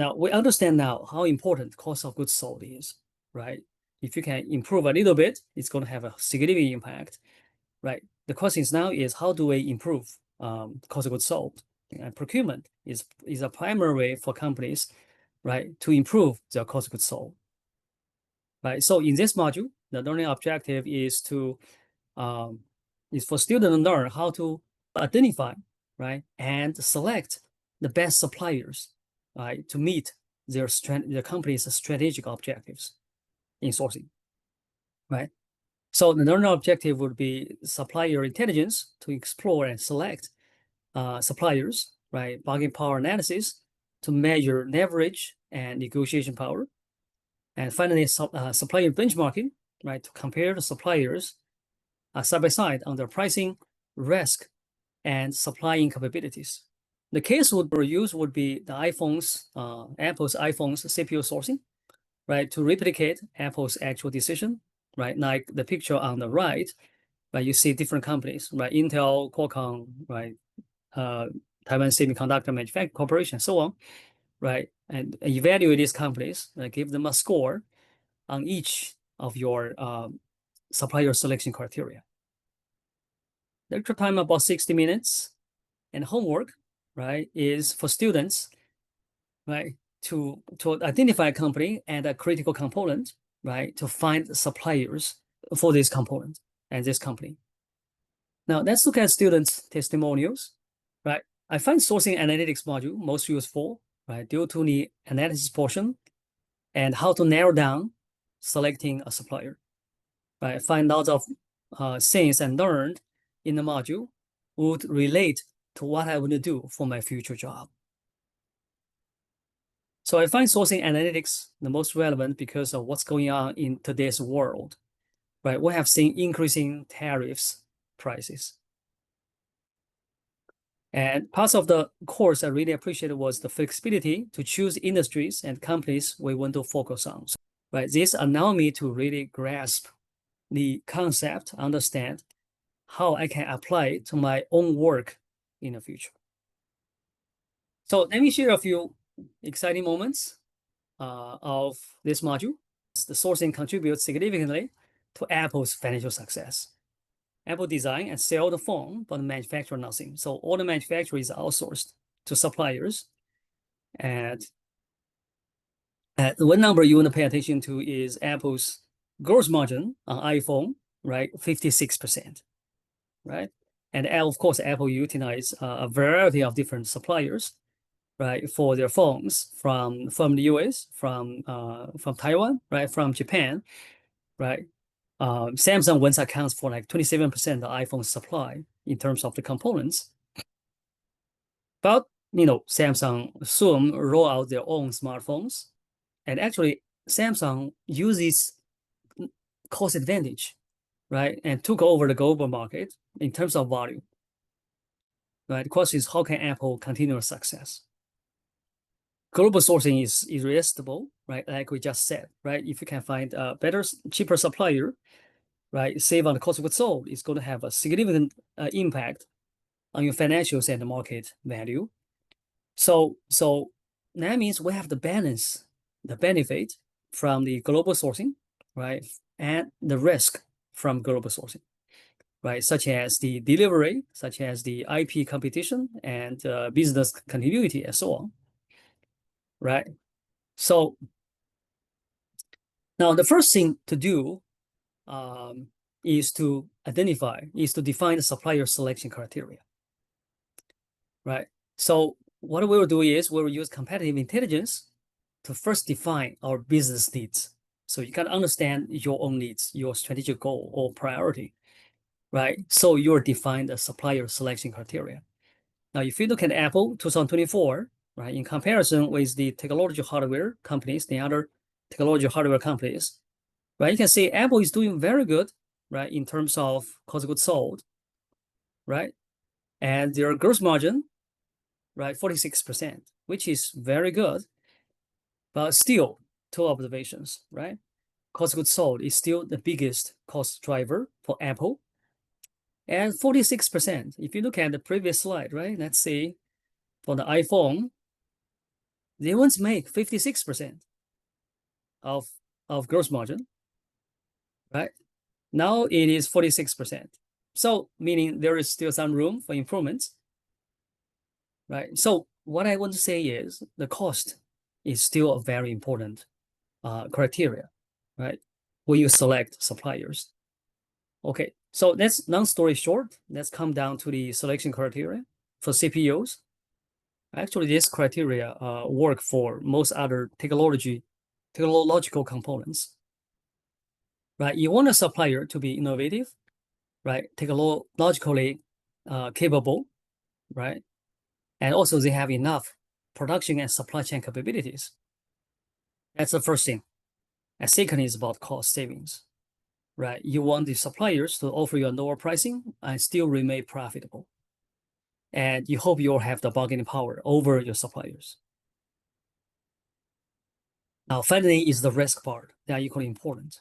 Now, we understand now how important cost of goods sold is, right? If you can improve a little bit, it's going to have a significant impact, right? The question is now is how do we improve cost of goods sold? And procurement is a primary way for companies, right, to improve their cost of goods sold, right? So in this module, the learning objective is to is for students to learn how to identify, right, and select the best suppliers, right, to meet their company's strategic objectives in sourcing, right? So the learning objective would be supplier intelligence to explore and select suppliers, right? Bargaining power analysis to measure leverage and negotiation power. And finally, supplier benchmarking, right? To compare the suppliers side by side on their pricing, risk, and supplying capabilities. The case would be used would be the Apple's iPhone's CPU sourcing, right? To replicate Apple's actual decision, right? Like the picture on the right, right? You see different companies, right? Intel, Qualcomm, right? Taiwan Semiconductor Manufacturing Corporation, so on, right? And evaluate these companies, give them a score on each of your supplier selection criteria. Lecture time about 60 minutes, and homework, right, is for students, right, to identify a company and a critical component, right, to find suppliers for this component and this company. Now let's look at students' testimonials, right? I find sourcing analytics module most useful, right, due to the analysis portion and how to narrow down selecting a supplier, right? Find lots of things and learned in the module would relate to what I want to do for my future job. So I find sourcing analytics the most relevant because of what's going on in today's world, right? We have seen increasing tariffs prices. And parts of the course I really appreciated was the flexibility to choose industries and companies we want to focus on, right? This allowed me to really grasp the concept, understand how I can apply it to my own work in the future. So let me share a few exciting moments of this module. The sourcing contributes significantly to Apple's financial success. Apple design and sell the phone, but manufacture nothing. So all the manufacturing is outsourced to suppliers. And one number you want to pay attention to is Apple's gross margin on iPhone, right? 56%, right? And of course, Apple utilize a variety of different suppliers, right, for their phones from the US, from Taiwan, right, from Japan, right. Samsung once accounts for like 27% of iPhone supply in terms of the components. But Samsung soon roll out their own smartphones, and actually Samsung uses cost advantage, right, and took over the global market in terms of volume. Right, the question is how can Apple continue success? Global sourcing is irresistible, right? Like we just said, right? If you can find a better, cheaper supplier, right, save on the cost of goods sold, it's going to have a significant impact on your financials and the market value. So that means we have to balance the benefit from the global sourcing, right, and the risk from global sourcing, right, such as the delivery, such as the IP competition and business continuity and so on, right? So now the first thing to do is to define the supplier selection criteria, right? So what we will do is we will use competitive intelligence to first define our business needs. So you can understand your own needs, your strategic goal or priority, right? So you'll define the supplier selection criteria. Now, if you look at Apple 2024, right, in comparison with the technology hardware companies, the other technology hardware companies, right, you can see Apple is doing very good, right, in terms of cost of goods sold, right? And their gross margin, right, 46%, which is very good. But still, two observations, right? Cost of goods sold is still the biggest cost driver for Apple. And 46%, if you look at the previous slide, right? Let's see, for the iPhone, They once make 56% of gross margin, right? Now it is 46%. So meaning there is still some room for improvements, right? So what I want to say is the cost is still a very important criteria, right? When you select suppliers. Okay, so that's long story short. Let's come down to the selection criteria for CPOs. Actually, this criteria work for most other technological components, right? You want a supplier to be innovative, right? Technologically capable, right? And also they have enough production and supply chain capabilities. That's the first thing. And second is about cost savings, right? You want the suppliers to offer you a lower pricing and still remain profitable. And you hope you'll have the bargaining power over your suppliers. Now, finally, is the risk part. They are equally important,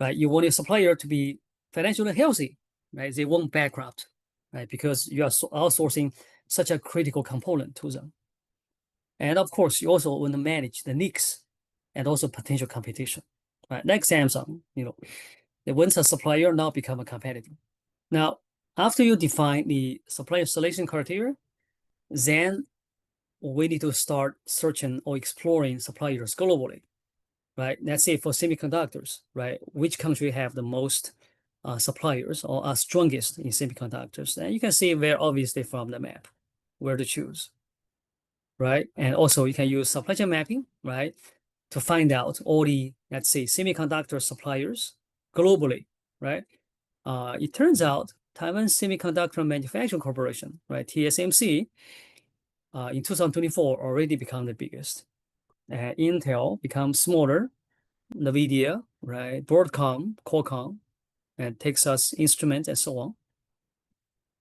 right? You want your supplier to be financially healthy, right? They won't bankrupt, right? Because you are outsourcing such a critical component to them. And of course, you also want to manage the leaks and also potential competition, right? Like Samsung, once a supplier now become a competitor. Now, after you define the supplier selection criteria, then we need to start searching or exploring suppliers globally, right? Let's say for semiconductors, right? Which country have the most suppliers or are strongest in semiconductors? And you can see very obviously from the map where to choose, right? And also you can use supply chain mapping, right? To find out all the, let's say, semiconductor suppliers globally, right? It turns out Taiwan Semiconductor Manufacturing Corporation, right, TSMC, in 2024 already become the biggest. Intel becomes smaller, NVIDIA, right, Broadcom, Qualcomm, and Texas Instruments, and so on.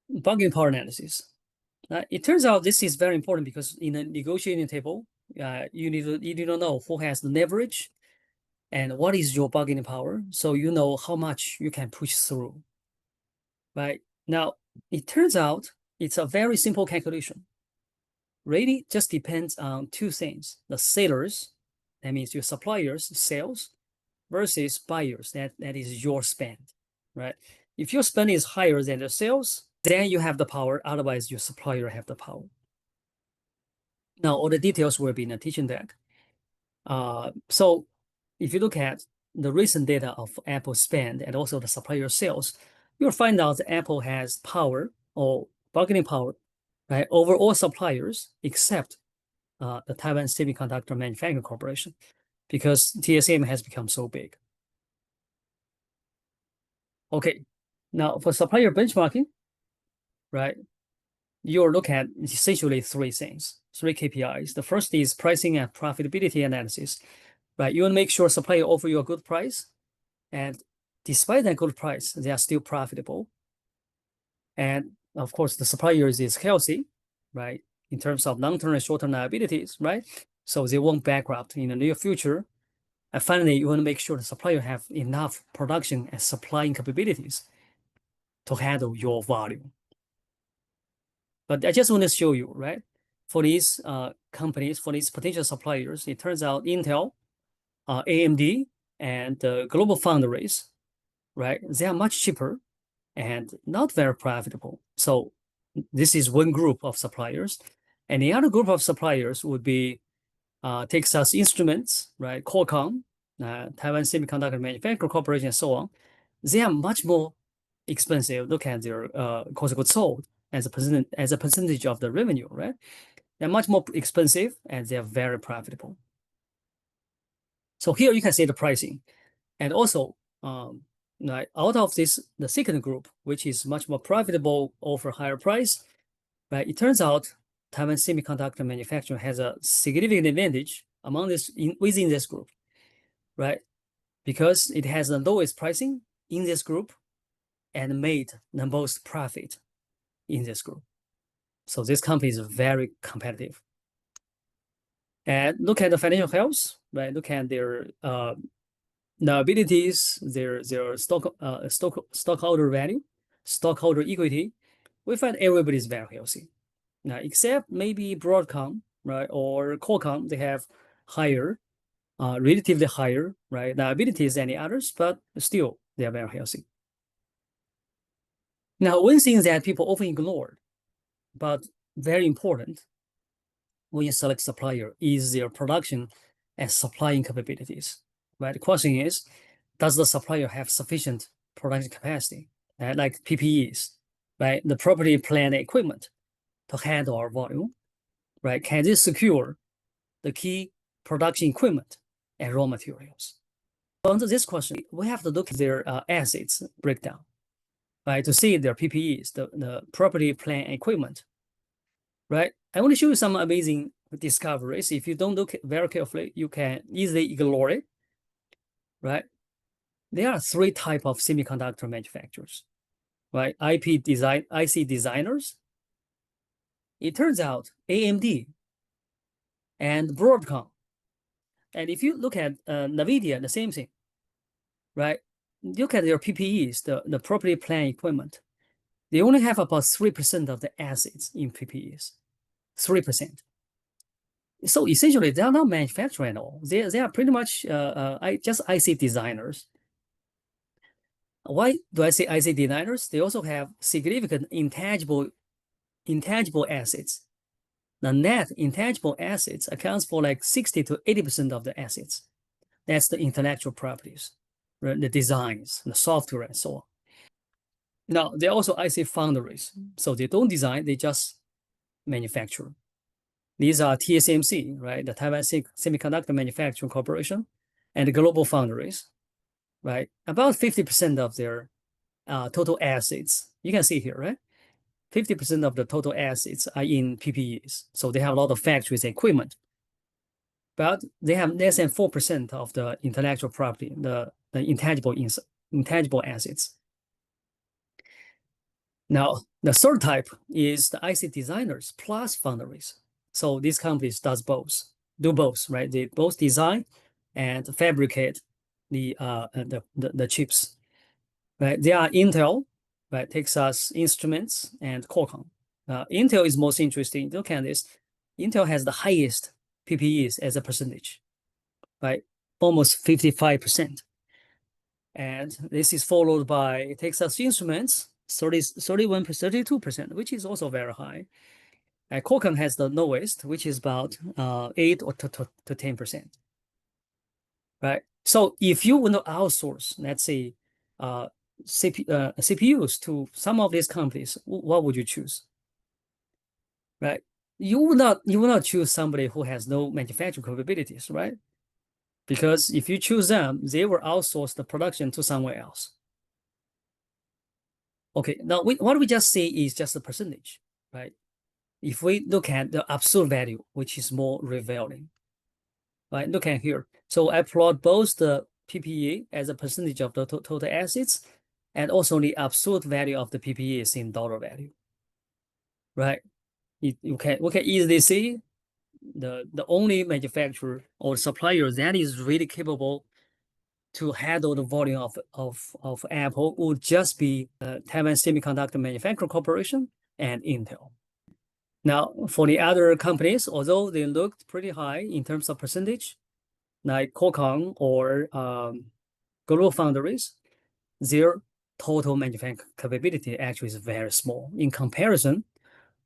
Bargaining power analysis. It turns out this is very important because in a negotiating table, you need to know who has the leverage and what is your bargaining power, so you know how much you can push through. Right now, it turns out it's a very simple calculation. Really, just depends on two things: the sellers, that means your suppliers' sales, versus buyers, that is your spend. Right? If your spend is higher than the sales, then you have the power. Otherwise, your supplier have the power. Now, all the details will be in the teaching deck. So if you look at the recent data of Apple spend and also the supplier sales, you'll find out that Apple has power or bargaining power, right, over all suppliers except the Taiwan Semiconductor Manufacturing Corporation, because TSM has become so big. Okay, now for supplier benchmarking, right, you'll look at essentially three things, three KPIs. The first is pricing and profitability analysis, right? You want to make sure supplier offer you a good price, and despite that good price, they are still profitable. And of course, the supplier is healthy, right? In terms of long-term and short-term liabilities, right? So they won't bankrupt in the near future. And finally, you want to make sure the supplier have enough production and supplying capabilities to handle your volume. But I just want to show you, right? For these companies, for these potential suppliers, it turns out Intel, AMD, and Global Foundries, right? They are much cheaper and not very profitable. So this is one group of suppliers. And the other group of suppliers would be Texas Instruments, right? Qualcomm, Taiwan Semiconductor Manufacturing Corporation, and so on. They are much more expensive. Look at their cost of goods sold as a percentage of the revenue, right? They're much more expensive and they're very profitable. So here you can see the pricing. And also, out of this, the second group, which is much more profitable, offer higher price, right? It turns out Taiwan Semiconductor Manufacturing has a significant advantage within this group, right? Because it has the lowest pricing in this group and made the most profit in this group. So this company is very competitive. And look at the financial health, right? Look at their liabilities, their stockholder value, stockholder equity. We find everybody is very healthy. Now, except maybe Broadcom, right, or Qualcomm, they have higher, relatively higher, right, liabilities than the others, but still they are very healthy. Now, one thing that people often ignore, but very important when you select supplier, is their production and supplying capabilities, right? The question is, does the supplier have sufficient production capacity, right? Like PPEs, right? The property, plant, equipment to handle our volume, right? Can they secure the key production equipment and raw materials? To answer this question, we have to look at their assets breakdown, right? To see their PPEs, the property, plant, equipment, right? I want to show you some amazing discoveries. If you don't look very carefully, you can easily ignore it, right? There are three types of semiconductor manufacturers, right? IC designers. It turns out AMD and Broadcom. And if you look at NVIDIA, the same thing, right? Look at their PPEs, the property plant equipment. They only have about 3% of the assets in PPEs, 3%. So essentially, they're not manufacturing at all. They are pretty much just IC designers. Why do I say IC designers? They also have significant intangible assets. The net intangible assets accounts for like 60 to 80% of the assets. That's the intellectual properties, right? The designs, the software, and so on. Now, they're also IC foundries. So they don't design, they just manufacture. These are TSMC, right? The Taiwan Semiconductor Manufacturing Corporation, and the Global Foundries, right? About 50% of their total assets. You can see here, right? 50% of the total assets are in PPEs. So they have a lot of factories and equipment. But they have less than 4% of the intellectual property, the intangible assets. Now, the third type is the IC designers plus foundries. So these companies do both, right? They both design and fabricate the chips, right? They are Intel, right? Texas Instruments and Qualcomm. Intel is most interesting. Look at this. Intel has the highest PPEs as a percentage, right? Almost 55%. And this is followed by Texas Instruments, 31%, 32%, which is also very high. And Qualcomm has the lowest, which is about 8 or to 10%. Right. So if you want to outsource, let's say, CPUs to some of these companies, what would you choose? Right. You would not choose somebody who has no manufacturing capabilities, right? Because if you choose them, they will outsource the production to somewhere else. Okay, now what we just say is just a percentage, right? If we look at the absolute value, which is more revealing, right? Look at here. So I plot both the PPE as a percentage of the total assets and also the absolute value of the PPEs in dollar value, right? We can easily see the only manufacturer or supplier that is really capable to handle the volume of Apple would just be Taiwan Semiconductor Manufacturing Corporation and Intel. Now, for the other companies, although they looked pretty high in terms of percentage, like Qualcomm or Global Foundries, their total manufacturing capability actually is very small in comparison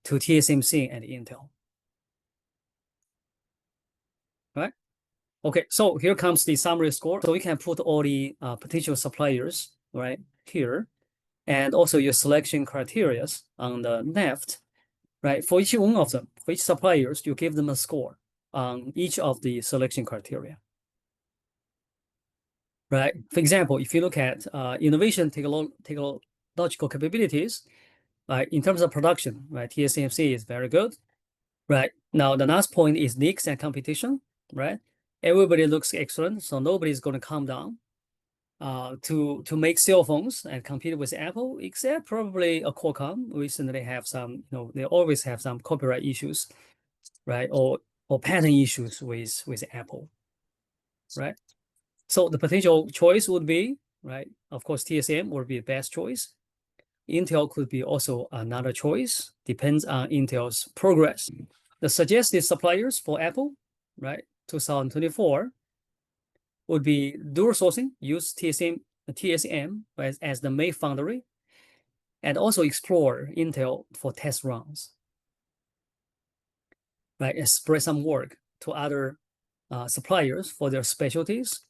to TSMC and Intel. Right? Okay, so here comes the summary score. So we can put all the potential suppliers right here, and also your selection criteria on the left. Right, for each one of them, for each suppliers, you give them a score on each of the selection criteria. Right. For example, if you look at innovation technological capabilities, right, in terms of production, right, TSMC is very good. Right. Now the last point is NICs and competition. Right. Everybody looks excellent, so nobody's going to come down to make cell phones and compete with Apple, except probably a Qualcomm. Recently have some, they always have some copyright issues, right, or patent issues with Apple, right? So the potential choice would be, right, of course, TSM would be the best choice. Intel could be also another choice, depends on Intel's progress. the suggested suppliers for Apple, right, 2024 would be dual sourcing, use TSM as the main foundry, and also explore Intel for test runs, right, and spread some work to other suppliers for their specialties.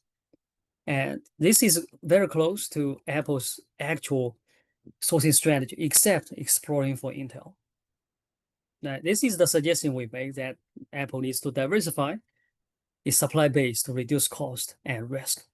And this is very close to Apple's actual sourcing strategy, except exploring for Intel. Now, this is the suggestion we make, that Apple needs to diversify its supply base to reduce cost and risk.